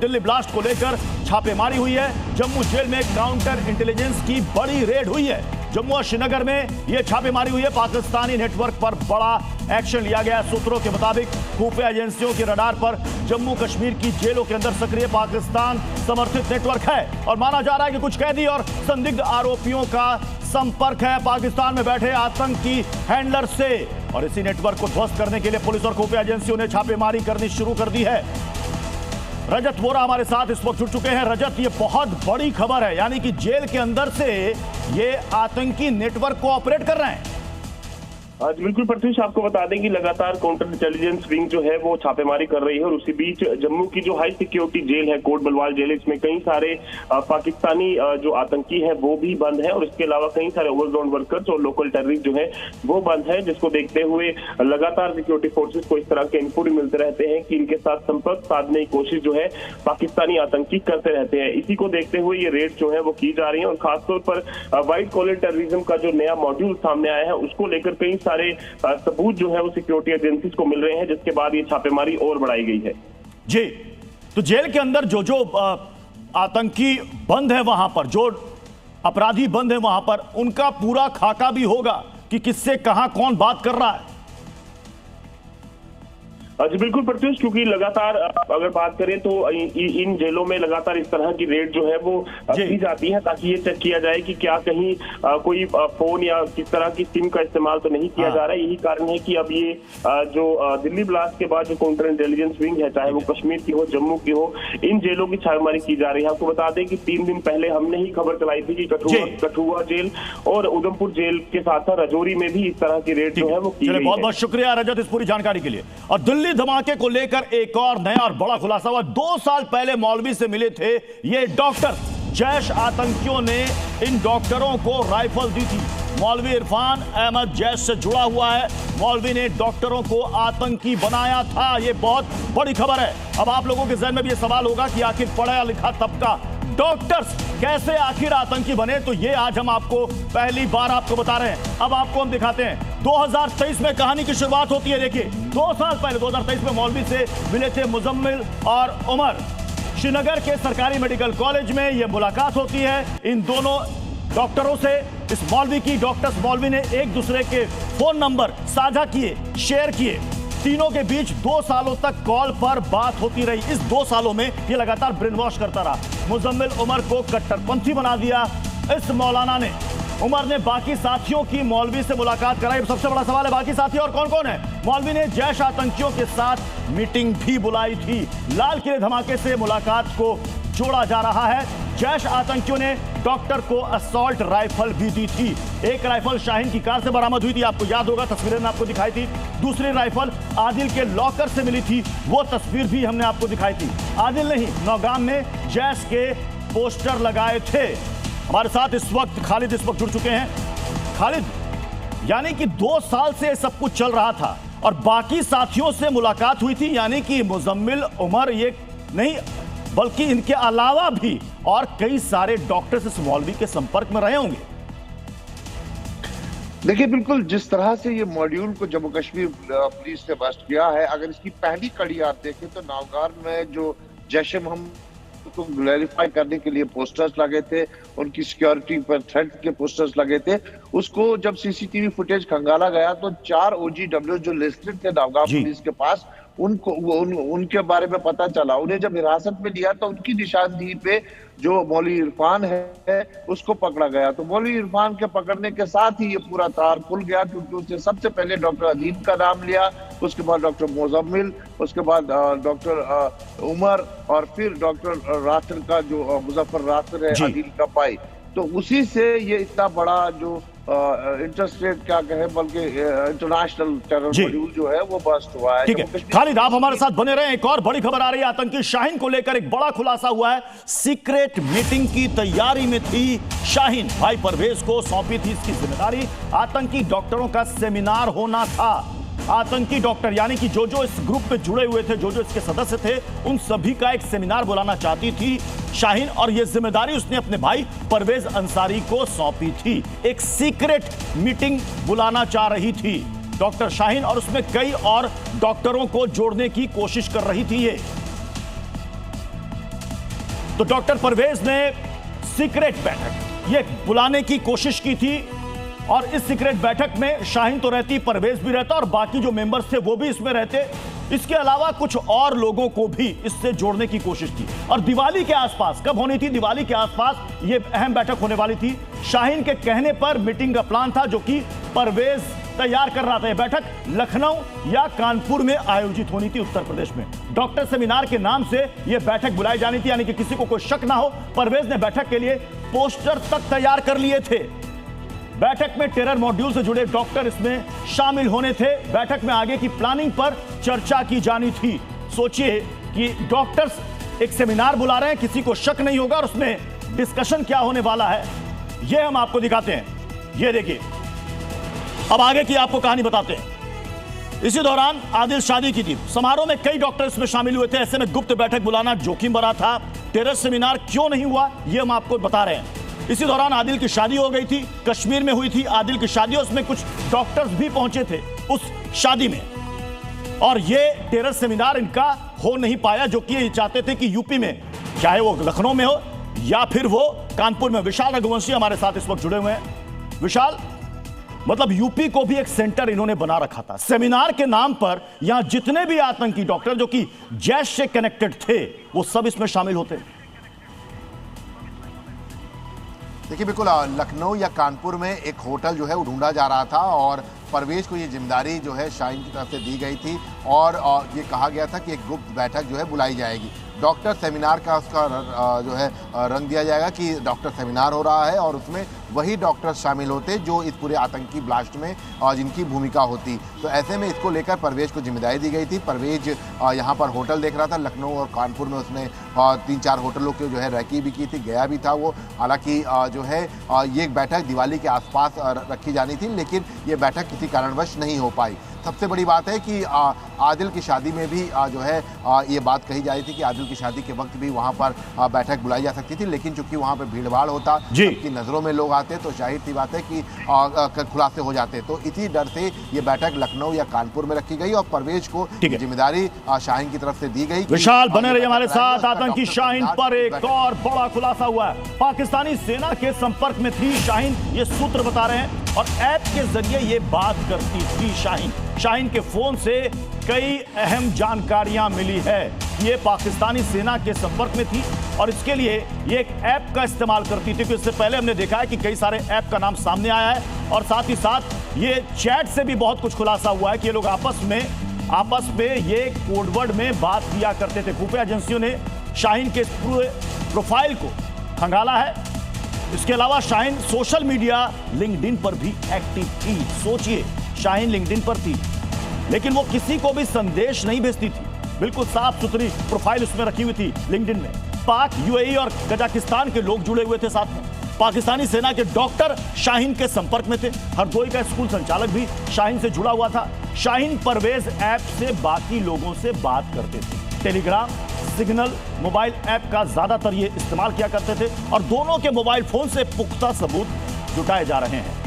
Delhi blast को लेकर छापेमारी हुई है। जम्मू जेल में काउंटर इंटेलिजेंस की बड़ी रेड हुई है। जम्मू और श्रीनगर में यह छापेमारी हुई है। पाकिस्तानी नेटवर्क पर बड़ा एक्शन लिया गया। सूत्रों के मुताबिक खुफिया एजेंसियों के रडार पर जम्मू कश्मीर की जेलों के अंदर सक्रिय पाकिस्तान समर्थित नेटवर्क है और माना जा रहा है कि कुछ कैदी और संदिग्ध आरोपियों का संपर्क है पाकिस्तान में बैठे आतंकी हैंडलर से। और इसी नेटवर्क को ध्वस्त करने के लिए पुलिस और खुफिया एजेंसियों ने छापेमारी करनी शुरू कर दी है। रजत वोरा हमारे साथ इस वक्त जुड़ चुके हैं। रजत, ये बहुत बड़ी खबर है, यानी कि जेल के अंदर से ये आतंकी नेटवर्क को ऑपरेट कर रहे हैं। बिल्कुल प्रत्युष, आपको बता दें कि लगातार काउंटर इंटेलिजेंस विंग जो है वो छापेमारी कर रही है और उसी बीच जम्मू की जो हाई सिक्योरिटी जेल है कोट बलवाल जेल, इसमें कई सारे पाकिस्तानी जो आतंकी है वो भी बंद है और इसके अलावा कई सारे ओवरग्राउंड वर्कर्स और लोकल टेररिस्ट जो है वो बंद है, जिसको देखते हुए लगातार सिक्योरिटी फोर्सेस को इस तरह के इनपुट मिलते रहते हैं कि इनके साथ संपर्क साधने की कोशिश जो है पाकिस्तानी आतंकी करते रहते हैं। इसी को देखते हुए ये रेड जो है वो की जा रही है और खासतौर पर व्हाइट कॉलर टेररिज्म का जो नया मॉड्यूल सामने आया है उसको लेकर कई सारे सबूत जो है वो सिक्योरिटी एजेंसीज को मिल रहे हैं, जिसके बाद ये छापेमारी और बढ़ाई गई है। जी, तो जेल के अंदर जो जो आतंकी बंद है, वहां पर जो अपराधी बंद है, वहां पर उनका पूरा खाका भी होगा कि किससे कहां कौन बात कर रहा है। जी बिल्कुल प्रत्युष, क्योंकि लगातार अगर बात करें तो इन जेलों में लगातार इस तरह की रेड जो है वो की जाती है ताकि ये चेक किया जाए कि क्या कहीं कोई फोन या किस तरह की सिम का इस्तेमाल तो नहीं किया जा रहा है। यही कारण है कि अब ये जो दिल्ली ब्लास्ट के बाद जो काउंटर इंटेलिजेंस विंग है, चाहे वो कश्मीर की हो जम्मू की हो, इन जेलों की छापेमारी की जा रही है। आपको बता दें कि 3 दिन पहले हमने ही खबर चलाई थी कि कठुआ जेल और उधमपुर जेल के साथ साथ राजौरी में भी इस तरह की रेड जो है वो की गई है। बहुत बहुत शुक्रिया रजत इस पूरी जानकारी के लिए। और दिल्ली धमाके को लेकर एक और नया और बड़ा खुलासा हुआ। 2 साल पहले मौलवी से मिले थे ये डॉक्टर। जैश आतंकियों ने इन डॉक्टरों को राइफल दी थी। मौलवी इरफान अहमद जैश से जुड़ा हुआ है। मौलवी ने डॉक्टरों को आतंकी बनाया था। ये बहुत बड़ी खबर है। अब आप लोगों के जहन में भी ये सवाल होगा कि आखिर पढ़ा लिखा तबका डॉक्टर्स कैसे आखिर आतंकी बने, तो ये आज हम आपको पहली बार आपको बता रहे हैं। अब आपको हम दिखाते हैं। 2023 में कहानी की शुरुआत होती है। देखिए, 2 साल पहले 2023 में मौलवी से मिले थे मुजम्मिल और उमर। श्रीनगर के सरकारी मेडिकल कॉलेज में यह मुलाकात होती है इन दोनों डॉक्टरों से। इस मौलवी की मौलवी ने एक दूसरे के फोन नंबर साझा किए, शेयर किए। तीनों के बीच 2 सालों तक कॉल पर बात होती रही। इस 2 सालों में ये लगातार ब्रेन वॉश करता रहा। मुजम्मिल उमर को कट्टरपंथी बना दिया इस मौलाना ने। उमर ने बाकी साथियों की मौलवी से मुलाकात कराई। सबसे बड़ा सवाल है, बाकी साथी और कौन कौन है? मौलवी ने जैश आतंकियों के साथ मीटिंग भी बुलाई थी। लाल किले धमाके से मुलाकात को जोड़ा जा रहा है। जैश आतंकियों ने डॉक्टर को असॉल्ट राइफल भी दी थी। एक राइफल शाहीन की कार से बरामद हुई थी, आपको याद होगा, तस्वीरें में आपको दिखाई थी। दूसरी राइफल आदिल के लॉकर से मिली थी, वो तस्वीर भी हमने आपको दिखाई थी। आदिल नहीं, नौगाम में जैश के पोस्टर लगाए थे। हमारे साथ इस वक्त खालिद इस वक्त जुड़ चुके हैं। खालिद, यानी कि 2 साल से सब कुछ चल रहा था और बाकी साथियों से मुलाकात हुई थी, यानी कि मुजम्मिल उमर ये नहीं बल्कि इनके अलावा भी और कई सारे डॉक्टर्स इस मौलवी के संपर्क में रहे होंगे। देखिए, बिल्कुल जिस तरह से ये मॉड्यूल को जम्मू कश्मीर पुलिस ने बस्ट किया है, अगर इसकी पहली कड़ी आप देखें तो नावगार में जो जैश मोहम्मद को ग्लोरीफाई करने के लिए पोस्टर्स लगे थे, उनकी सिक्योरिटी पर थ्रेट के पोस्टर्स लगे थे, उसको जब सीसीटीवी फुटेज खंगाला गया तो 4 OGW जो लिस्टेड थे नावगार पुलिस के पास, उनके बारे में पता चला। उन्हें जब हिरासत में लिया तो उनकी निशानदेही पे जो मौलवी इरफान है उसको पकड़ा गया। तो मौलवी इरफान के पकड़ने के साथ ही ये पूरा तार खुल गया, क्योंकि उसने सबसे पहले डॉक्टर अदीब का नाम लिया, उसके बाद डॉक्टर मुजम्मिल, उसके बाद डॉक्टर उमर और फिर डॉक्टर रासर का जो मुजफ्फर रासर है अदील का पाई। तो उसी से ये इतना बड़ा जो इंटरस्टेट क्या कहे बल्कि इंटरनेशनल टेरर मॉड्यूल जो है वो बस्ट हुआ है। ठीक है खालिद, आप हमारे साथ बने रहे। एक और बड़ी खबर आ रही है, आतंकी शाहीन को लेकर एक बड़ा खुलासा हुआ है। सीक्रेट मीटिंग की तैयारी में थी शाहीन, भाई परवेज को सौंपी थी इसकी जिम्मेदारी। आतंकी डॉक्टरों का सेमिनार होना था। आतंकी डॉक्टर यानी कि जो जो इस ग्रुप में जुड़े हुए थे, जो जो इसके सदस्य थे, उन सभी का एक सेमिनार बुलाना चाहती थी शाहीन, और यह जिम्मेदारी उसने अपने भाई परवेज अंसारी को सौंपी थी। एक सीक्रेट मीटिंग बुलाना चाह रही थी डॉक्टर शाहीन, और उसमें कई और डॉक्टरों को जोड़ने की कोशिश कर रही थी ये। तो डॉक्टर परवेज ने सीक्रेट बैठक ये बुलाने की कोशिश की थी और इस सीक्रेट बैठक में शाहीन तो रहती, परवेज भी रहता और बाकी जो मेंबर्स थे वो भी इसमें रहते। इसके अलावा कुछ और लोगों को भी इससे जोड़ने की कोशिश की और दिवाली के आसपास, कब होनी थी, दिवाली के आसपास ये अहम बैठक होने वाली थी। शाहीन के कहने पर मीटिंग का प्लान था जो कि परवेज तैयार कर रहा था। यह बैठक लखनऊ या कानपुर में आयोजित होनी थी, उत्तर प्रदेश में। डॉक्टर सेमिनार के नाम से यह बैठक बुलाई जानी थी, यानी कि किसी को कोई शक ना हो। परवेज ने बैठक के लिए पोस्टर तक तैयार कर लिए थे। बैठक में टेरर मॉड्यूल से जुड़े डॉक्टर इसमें शामिल होने थे। बैठक में आगे की प्लानिंग पर चर्चा की जानी थी। सोचिए कि डॉक्टर्स एक सेमिनार बुला रहे हैं, किसी को शक नहीं होगा और उसमें डिस्कशन क्या होने वाला है यह हम आपको दिखाते हैं। यह देखिए, अब आगे की आपको कहानी बताते हैं। इसी दौरान आदिल शादी की थी। समारोह में कई डॉक्टर इसमें शामिल हुए थे। ऐसे में गुप्त बैठक बुलाना जोखिम भरा था। टेरर सेमिनार क्यों नहीं हुआ यह हम आपको बता रहे हैं। इसी दौरान आदिल की शादी हो गई थी, कश्मीर में हुई थी आदिल की शादी। उसमें कुछ डॉक्टर्स भी पहुंचे थे उस शादी में और यह टेरर सेमिनार इनका हो नहीं पाया, जो कि ये चाहते थे कि यूपी में, चाहे वो लखनऊ में हो या फिर वो कानपुर में। विशाल रघुवंशी हमारे साथ इस वक्त जुड़े हुए हैं। विशाल, मतलब यूपी को भी एक सेंटर इन्होंने बना रखा था। सेमिनार के नाम पर यहां जितने भी आतंकी डॉक्टर जो कि जैश से कनेक्टेड थे वो सब इसमें शामिल होते। देखिए, बिल्कुल लखनऊ या कानपुर में एक होटल जो है वो ढूंढा जा रहा था और परवेज को ये जिम्मेदारी जो है शाहीन की तरफ से दी गई थी और ये कहा गया था कि एक गुप्त बैठक जो है बुलाई जाएगी। डॉक्टर सेमिनार का उसका जो है रंग दिया जाएगा कि डॉक्टर सेमिनार हो रहा है और उसमें वही डॉक्टर शामिल होते जो इस पूरे आतंकी ब्लास्ट में जिनकी भूमिका होती। तो ऐसे में इसको लेकर परवेज को जिम्मेदारी दी गई थी। परवेज यहाँ पर होटल देख रहा था। लखनऊ और कानपुर में उसने 3-4 होटलों के जो है रैकी भी की थी, गया भी था वो। हालांकि जो है ये बैठक दिवाली के आसपास रखी जानी थी, लेकिन ये बैठक किसी कारणवश नहीं हो पाई। सबसे बड़ी बात है कि आदिल की शादी में भी जो है ये बात कही जा रही थी कि आदिल की शादी के वक्त भी वहाँ पर बैठक बुलाई जा सकती थी, लेकिन चूंकि वहाँ पर भीड़ भाड़ होता, सबकी नज़रों में लोग आते तो जाहिर सी बात है कि खुलासे हो जाते। तो इसी डर से ये बैठक लखनऊ या कानपुर में रखी गई और परवेज को जिम्मेदारी शाहीन की तरफ से दी गई। विशाल बने रहिए हमारे साथ। आतंकी शाहीन पर एक और बड़ा खुलासा हुआ है। पाकिस्तानी सेना के संपर्क में थी शाहीन, ये सूत्र बता रहे हैं, और ऐप के जरिए ये बात करती थी शाहीन के फोन से कई अहम जानकारियां मिली है। ये पाकिस्तानी सेना के संपर्क में थी और इसके लिए ये एक ऐप का इस्तेमाल करती थी। क्योंकि इससे पहले हमने देखा है कि कई सारे ऐप का नाम सामने आया है और साथ ही साथ ये चैट से भी बहुत कुछ खुलासा हुआ है कि ये लोग आपस में ये कोडवर्ड में बात किया करते थे। खुफिया एजेंसियों ने शाहीन के पूरे प्रोफाइल को खंगाला है। इसके अलावा शाहीन सोशल मीडिया लिंक्डइन पर भी एक्टिव थी। सोचिए, शाहीन लिंक्डइन पर थी लेकिन वो किसी को भी संदेश नहीं भेजती थी। बिल्कुल साफ सुथरी प्रोफाइल उसमें रखी हुई थी लिंक्डइन में। पाक, यूएई और कजाकिस्तान के लोग जुड़े हुए थे साथ में। पाकिस्तानी सेना के डॉक्टर शाहीन के संपर्क में थे। हरदोई का स्कूल संचालक भी शाहीन से जुड़ा हुआ था। शाहीन परवेज ऐप से बाकी लोगों से बात करते थे। टेलीग्राम, सिग्नल मोबाइल ऐप का ज्यादातर ये इस्तेमाल किया करते थे और दोनों के मोबाइल फोन से पुख्ता सबूत जुटाए जा रहे हैं।